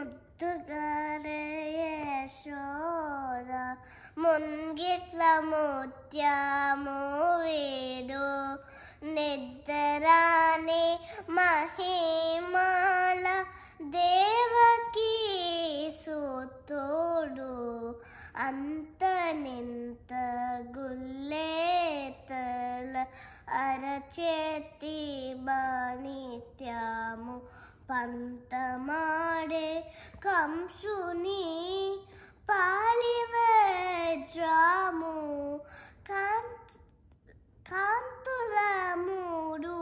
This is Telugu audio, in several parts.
ముద్దుగారే యశోద ముంగిట్ల ముత్యము వీడు నిద్రాని మహిమల దేవకీ సుతుడు అంత నింత గుల్లేతల అరచేతి బాణిత్యము పంతమాడే కంసుని పాలివజ్రము కాంతుల మూడు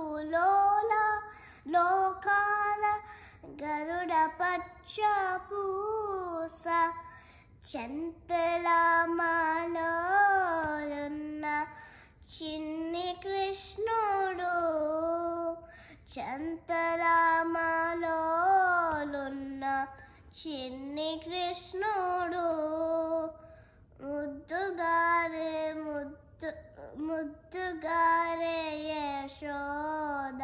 లోకాల గరుడ పచ్చ పూస చెంతలమాలోలున్న చిన్ని కృష్ణుడు చెంతలమాలోలున్న చిన్ని కృష్ణుడు ముద్దుగారే యశోద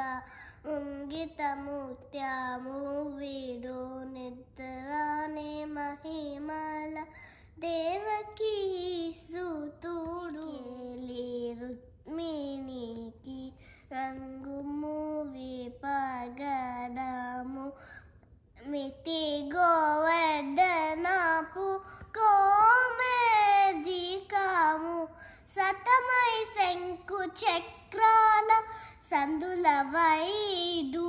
ముంగిట ముత్యము వీడు నిద్రాని మహిమల దేవకీ సుతుడు రుక్మిణికి రంగు మూవి పగడము మితి గోవర్ధనపు కోమేదికము సతమై శంకు చక్రాల సందుల వైడూర్యము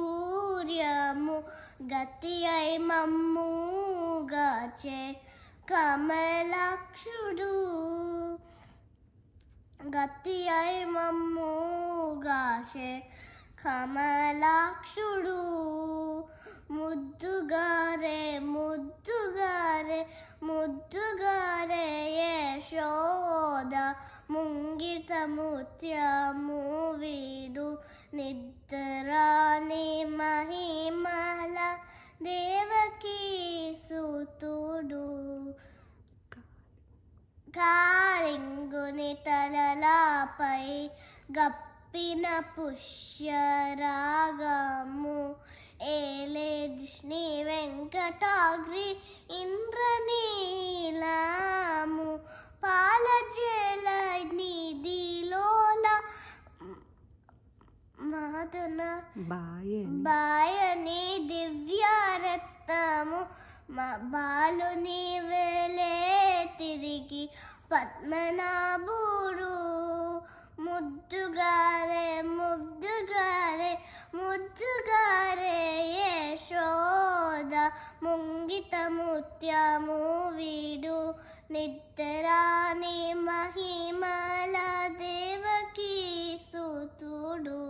గతి అయి మమ్ముగాచే కమలాక్షుడు గతి అయి మమ్ముగాచే కమలాక్షుడు ముద్దుగారే యశోద ముంగిట ముత్యము వీడు నిద్రాని మహిమల దేవకీ సుతుడు కాళింగుని తలలాపై గప్పిన పుష్యరాగము ఏలే శ్రీ వెంకటాద్రి ఇంద్రనీలము పాలజల నిధిలోల మహతన బాయని దివ్యరత్నము బాలుని వేలే తిరిగి పద్మనాభుడు ముద్దుగారే యశోద ముంగిట ముత్యము వీడు నిద్రాని మహిమల దేవకీ సుతుడు.